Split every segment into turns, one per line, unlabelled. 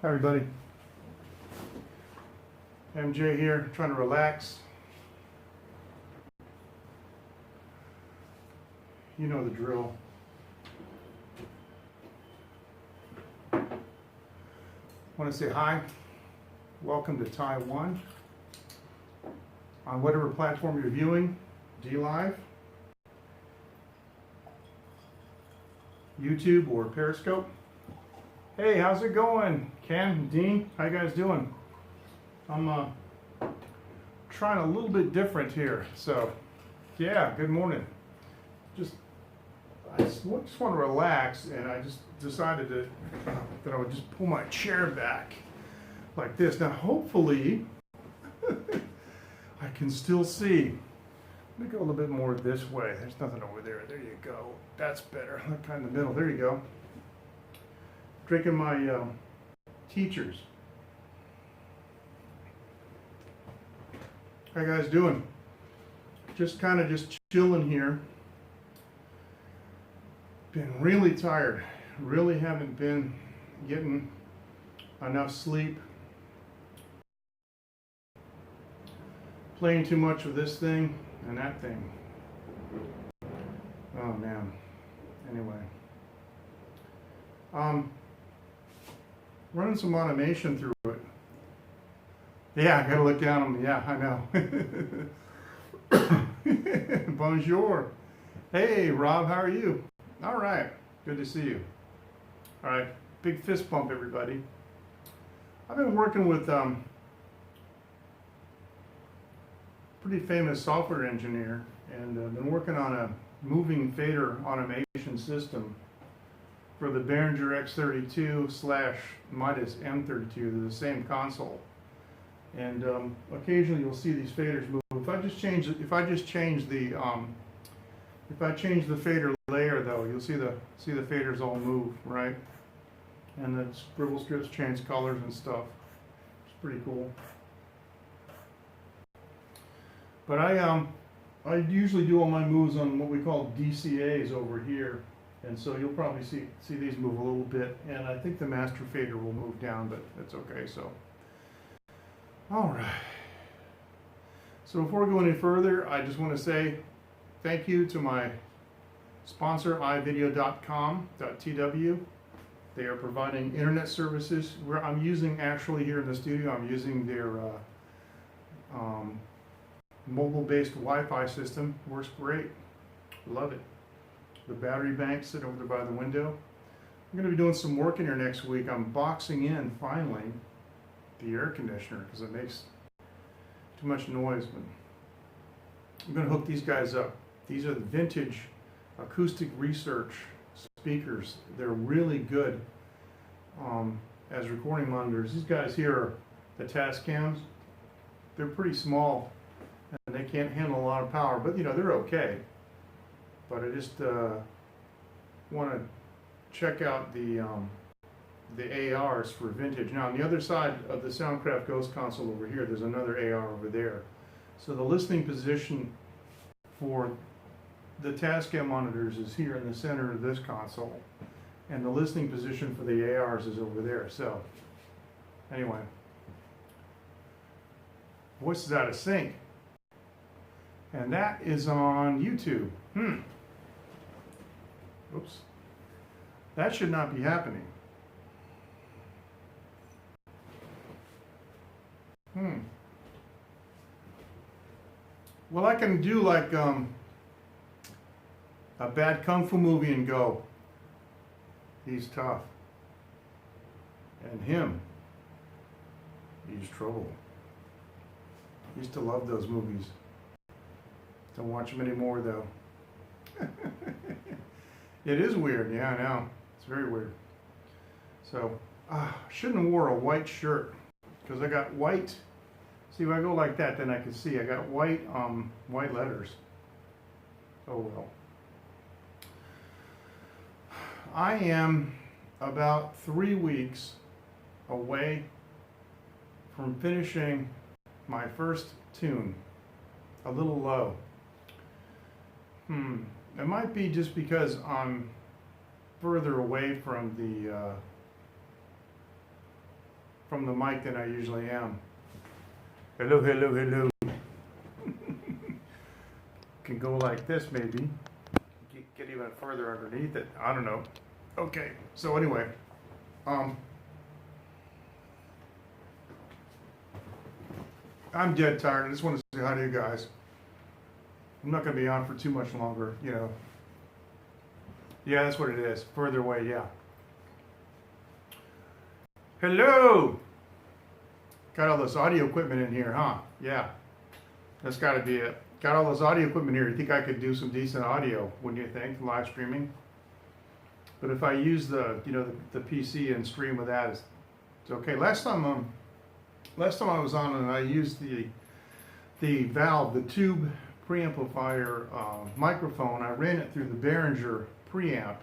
Hi everybody, MJ here, trying to relax. You know the drill. Want to say hi, welcome to Taiwan. On whatever platform you're viewing, DLive, YouTube, or Periscope. Hey, how's it going? Ken, Dean, how you guys doing? I'm trying a little bit different here, so yeah, good morning. I just want to relax, and I just decided that I would just pull my chair back like this. Now, hopefully, I can still see. Let me go a little bit more this way. There's nothing over there. There you go. That's better. Kind of in the middle. There you go. Drinking my teachers. How you guys doing? Just chilling here. Been really tired. Really haven't been getting enough sleep. Playing too much with this thing and that thing. Oh man. Anyway. Running some automation through it. Yeah, I gotta look down on me. Yeah, I know. Bonjour. Hey, Rob, how are you? All right, good to see you. All right, big fist bump, everybody. I've been working with pretty famous software engineer, and been working on a moving fader automation system for the Behringer X32/Midas M32. They're the same console, and occasionally you'll see these faders move. If I change the fader layer, though, you'll see the faders all move, right? And the scribble strips change colors and stuff. It's pretty cool. But I usually do all my moves on what we call DCAs over here, and so you'll probably see these move a little bit, and I think the master fader will move down, but that's okay. So, all right. So before we go any further, I just want to say thank you to my sponsor, ivideo.com.tw. They are providing internet services. I'm using, actually here in the studio, I'm using their mobile-based Wi-Fi system. Works great. Love it. The battery bank sitting over there by the window. I'm going to be doing some work in here next week. I'm boxing in, finally, the air conditioner because it makes too much noise. But I'm going to hook these guys up. These are the vintage acoustic research speakers. They're really good as recording monitors. These guys here are the Tascams. They're pretty small and they can't handle a lot of power, but you know, they're okay. But I just want to check out the ARs for vintage. Now on the other side of the Soundcraft Ghost console over here, there's another AR over there. So the listening position for the Tascam monitors is here in the center of this console, and the listening position for the ARs is over there. So anyway, voice is out of sync, and that is on YouTube. Oops, that should not be happening. Well, I can do like a bad kung fu movie and go, he's tough, and him, he's trouble. Used to love those movies. Don't watch them anymore, though. It is weird, yeah, I know. It's very weird. So, shouldn't have wore a white shirt, because I got white. See, if I go like that, then I can see I got white letters. Oh well. I am about 3 weeks away from finishing my first tune. A little low. It might be just because I'm further away from from the mic than I usually am. Hello, hello, hello. Can go like this maybe. Get even further underneath it. I don't know. Okay. So anyway, I'm dead tired. I just want to say hi to you guys. I'm not going to be on for too much longer, you know. Yeah, that's what it is. Further away, yeah. Hello! Got all this audio equipment in here, huh? Yeah. That's got to be it. Got all this audio equipment here. You think I could do some decent audio, wouldn't you think? Live streaming? But if I use the PC and stream with that, it's okay. Last time I was on and I used the valve, the tube preamplifier microphone. I ran it through the Behringer preamp,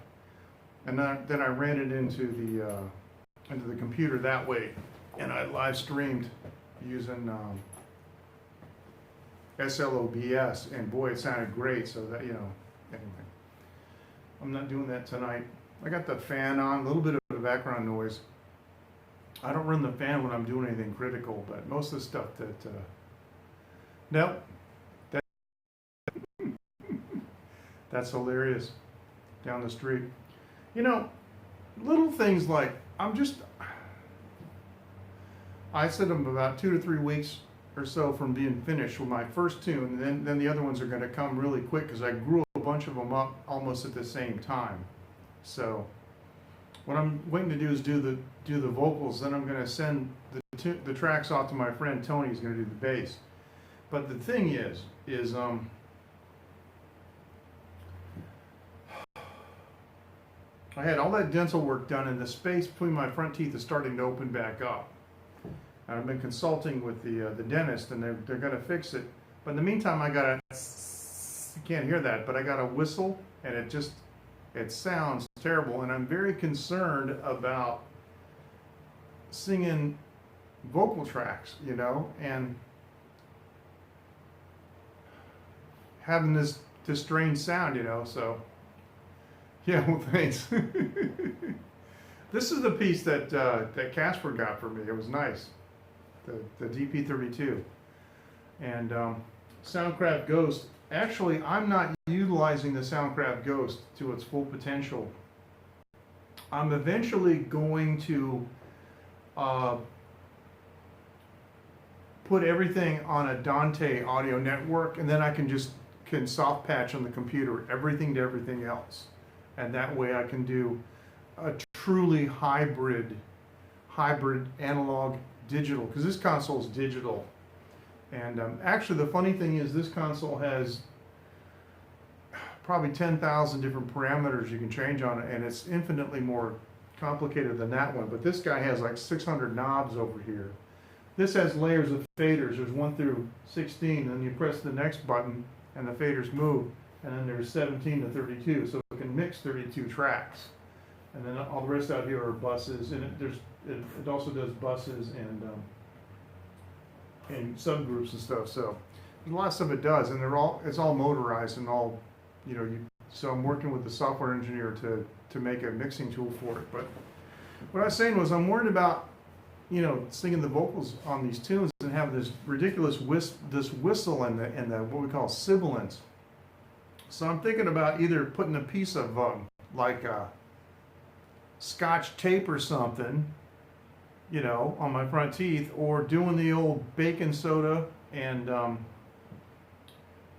and then I ran it into the computer that way, and I live streamed using SLOBS, and boy, it sounded great. So that, you know, anyway, I'm not doing that tonight. I got the fan on, a little bit of the background noise. I don't run the fan when I'm doing anything critical, but most of the stuff that nope. That's hilarious. Down the street. You know, little things like, I said I'm about 2 to 3 weeks or so from being finished with my first tune, and then the other ones are going to come really quick because I grew a bunch of them up almost at the same time. So what I'm waiting to do is do the vocals, then I'm going to send the tracks off to my friend Tony, who's going to do the bass. But the thing is I had all that dental work done, and the space between my front teeth is starting to open back up. And I've been consulting with the dentist, and they're going to fix it. But in the meantime, I got a, you can't hear that, but I got a whistle, and it sounds terrible. And I'm very concerned about singing vocal tracks, you know, and having this strange sound, you know, so. Yeah, well, thanks. This is the piece that Casper got for me. It was nice, the DP32. And Soundcraft Ghost. Actually, I'm not utilizing the Soundcraft Ghost to its full potential. I'm eventually going to put everything on a Dante audio network, and then I can soft patch on the computer everything to everything else. And that way I can do a truly hybrid analog digital, because this console is digital. And actually the funny thing is this console has probably 10,000 different parameters you can change on it, and it's infinitely more complicated than that one. But this guy has like 600 knobs over here. This has layers of faders. There's 1 through 16, and you press the next button and the faders move. And then there's 17 to 32, so it can mix 32 tracks. And then all the rest out here are buses, and it also does buses and subgroups and stuff. So there's a lot of stuff it does, and it's all motorized and all, you know. So I'm working with the software engineer to make a mixing tool for it. But what I was saying was I'm worried about, you know, singing the vocals on these tunes and having this ridiculous whistle and the what we call sibilance. So I'm thinking about either putting a piece of like Scotch tape or something, you know, on my front teeth, or doing the old baking soda and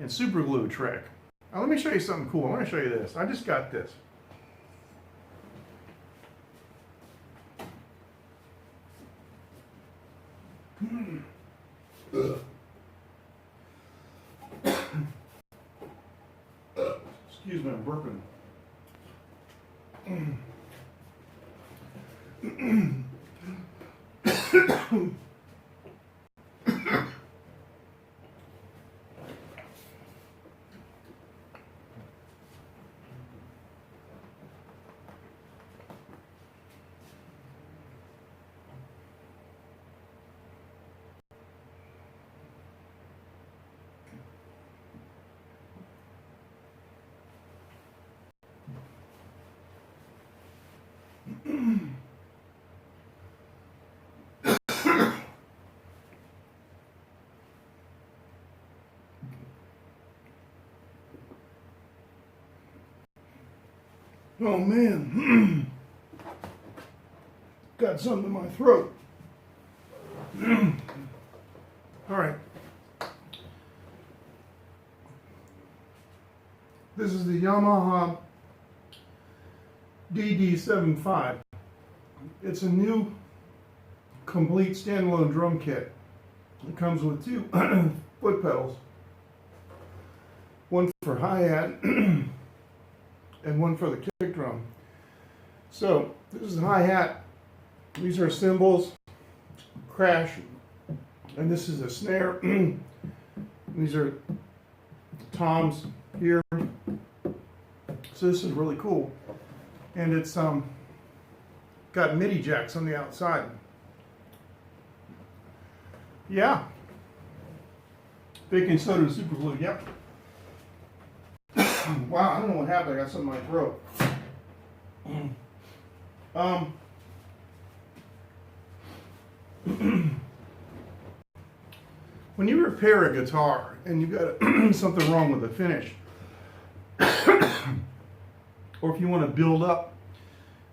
super glue trick. Now let me show you something cool. I want to show you this. I just got this. Excuse me, I'm burping. Oh man, got something in my throat. All right. This is the Yamaha DD75. It's a new complete standalone drum kit. It comes with two foot pedals, one for hi-hat and one for the kick drum. So this is the hi-hat. These are cymbals, crash, and this is a snare. These are toms here. So this is really cool, and it's got MIDI jacks on the outside. Yeah, baking soda and super glue. Yep. Wow, I don't know what happened. I got something in my throat. When you repair a guitar and you've got something wrong with the finish, or if you want to build up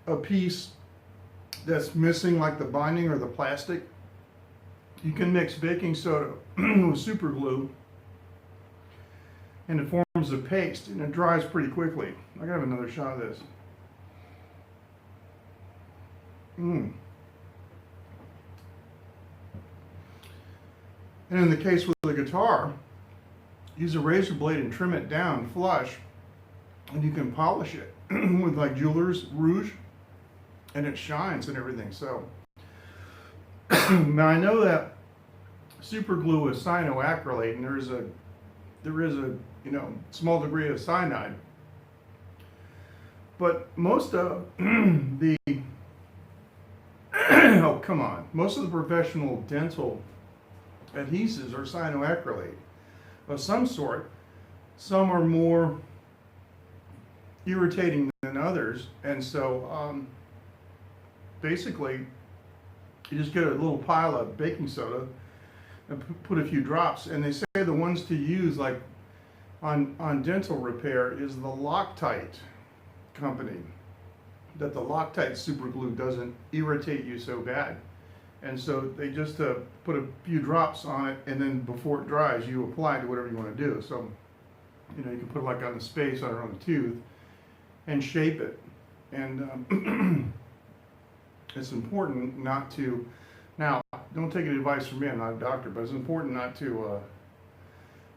a piece that's missing, like the binding or the plastic, you can mix baking soda with super glue and it forms a paste and it dries pretty quickly. I gotta have another shot of this. And in the case with the guitar, use a razor blade and trim it down flush, and you can polish it with like jeweler's rouge, and it shines and everything. So now I know that super glue is cyanoacrylate, and there is a small degree of cyanide, but most of the oh come on, most of the professional dental adhesives are cyanoacrylate of some sort. Some are more irritating than others, and so basically you just get a little pile of baking soda and put a few drops, and they say the ones to use like on dental repair is the Loctite company, that the Loctite super glue doesn't irritate you so bad. And so they just put a few drops on it, and then before it dries, you apply it to whatever you want to do. So, you can put it like on the space or on the tooth and shape it. And it's important not to, now, don't take any advice from me, I'm not a doctor, but it's important not to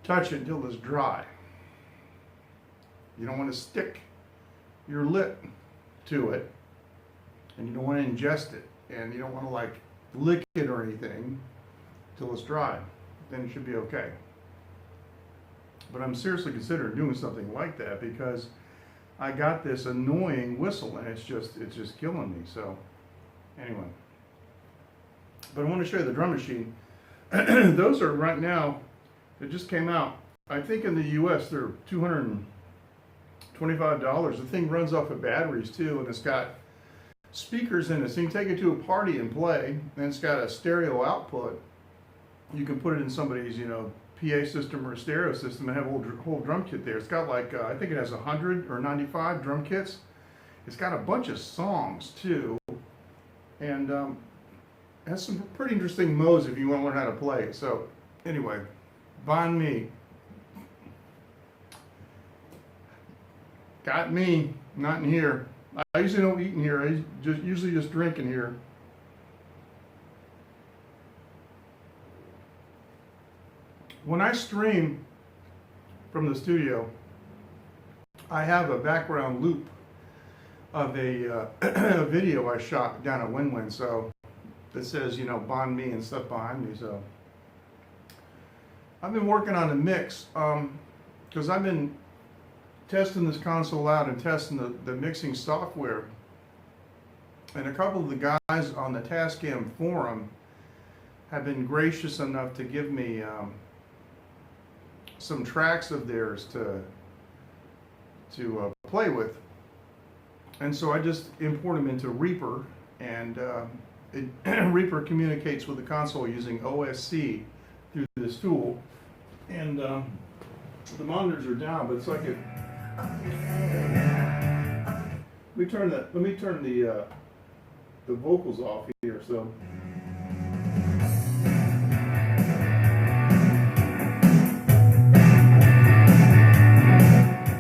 touch it until it's dry. You don't want to stick your lip to it, and you don't want to ingest it, and you don't want to like lick it or anything till it's dry. Then it should be okay. But I'm seriously considering doing something like that because I got this annoying whistle and it's just killing me. So anyway, but I want to show you the drum machine. Those are right now, it just came out. I think in the US they're $225. The thing runs off of batteries too, and it's got speakers in it, so you can take it to a party and play. And it's got a stereo output. You can put it in somebody's, PA system or a stereo system and have a whole drum kit there. It's got like, I think it has 100 or 95 drum kits. It's got a bunch of songs too, and has some pretty interesting modes if you want to learn how to play it. So anyway, Von Me. Got me, not in here. I usually don't eat in here. I usually just drink in here. When I stream from the studio, I have a background loop of a video I shot down at Win-Win, so that says, Bon Me and stuff behind me. So I've been working on a mix because I've been testing this console out and testing the mixing software, and a couple of the guys on the Tascam forum have been gracious enough to give me some tracks of theirs to play with, and so I just import them into Reaper, and Reaper communicates with the console using OSC through this tool, and the monitors are down, but it's like Let me turn the vocals off here. So.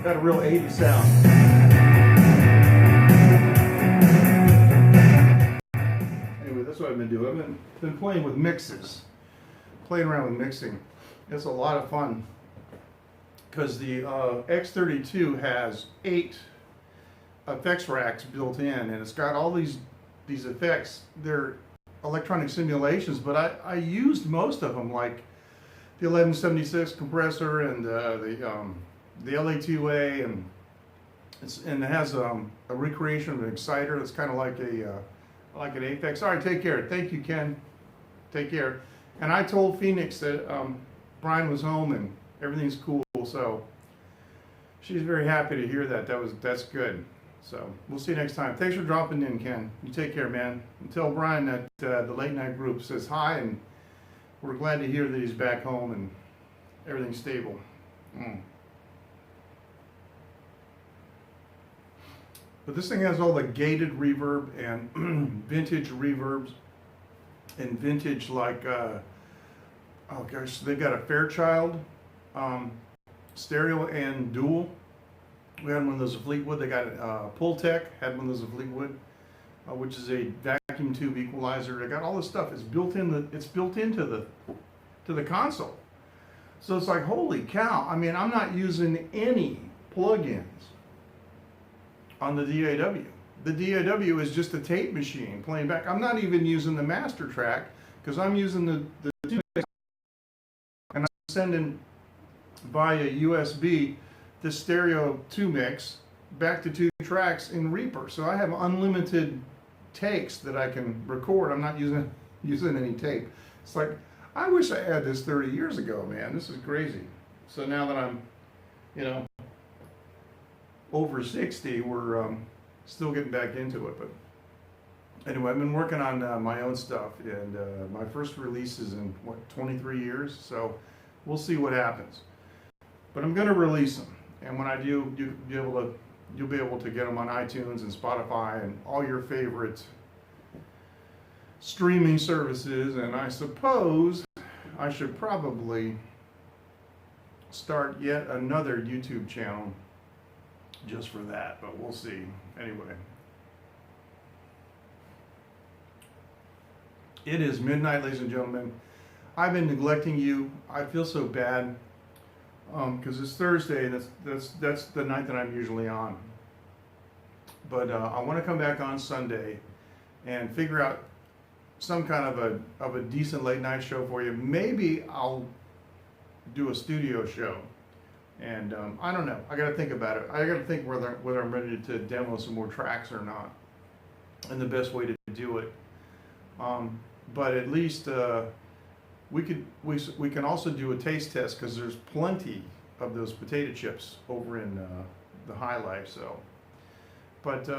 Got a real 80s sound. Anyway, that's what I've been doing. I've been playing with mixes, playing around with mixing. It's a lot of fun because the X32 has 8 effects racks built in, and it's got all these effects. They're electronic simulations, but I used most of them, like the 1176 compressor and the LA2A, and it has a recreation of an exciter that's kind of like an Apex. All right, take care. Thank you, Ken. Take care. And I told Phoenix that Brian was home and everything's cool, so she's very happy to hear that. That's good. So we'll see you next time. Thanks for dropping in, Ken. You take care, man. And tell Brian that the late night group says hi, and we're glad to hear that he's back home and everything's stable. But this thing has all the gated reverb and vintage reverbs and vintage, like, oh gosh, they've got a Fairchild stereo and dual. We had one of those at Fleetwood. They got a Pultec, had one of those at Fleetwood, which is a vacuum tube equalizer. They got all this stuff. It's built into the console. So it's like, holy cow. I mean, I'm not using any plugins on the DAW. The DAW is just a tape machine playing back. I'm not even using the master track because I'm using the two mix, and I'm sending via USB the stereo 2 mix back to 2 tracks in Reaper. So I have unlimited takes that I can record. I'm not using any tape. It's like, I wish I had this 30 years ago, man. This is crazy. So now that I'm, over 60, we're still getting back into it. But anyway, I've been working on my own stuff, and my first release is in 23 years. So we'll see what happens. But I'm going to release them, and when I do, you'll be able to get them on iTunes and Spotify and all your favorite streaming services. And I suppose I should probably start yet another YouTube channel just for that, but we'll see. Anyway, it is midnight, ladies and gentlemen. I've been neglecting you. I feel so bad because it's Thursday, and that's the night that I'm usually on. But I want to come back on Sunday and figure out some kind of a decent late night show for you. Maybe I'll do a studio show. And I don't know. I got to think about it. I got to think whether I'm ready to demo some more tracks or not, and the best way to do it. But at least we can also do a taste test, because there's plenty of those potato chips over in the High Life. So, but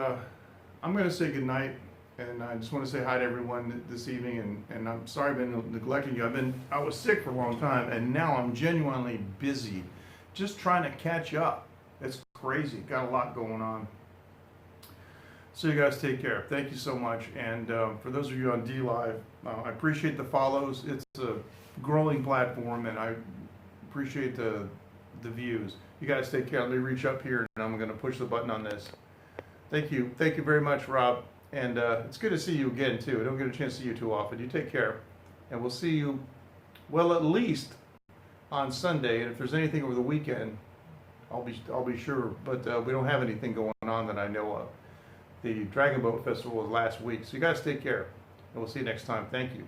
I'm going to say goodnight, and I just want to say hi to everyone this evening. And I'm sorry I've been neglecting you. I was sick for a long time, and now I'm genuinely busy, just trying to catch up. It's crazy. Got a lot going on. So you guys take care. Thank you so much. And for those of you on DLive, I appreciate the follows. It's a growing platform, and I appreciate the views. You guys take care. Let me reach up here, and I'm going to push the button on this. Thank you. Thank you very much, Rob. And it's good to see you again, too. I don't get a chance to see you too often. You take care. And we'll see you, well, at least on Sunday. And if there's anything over the weekend, I'll be sure. But we don't have anything going on that I know of. The Dragon Boat Festival was last week. So you guys take care. And we'll see you next time. Thank you.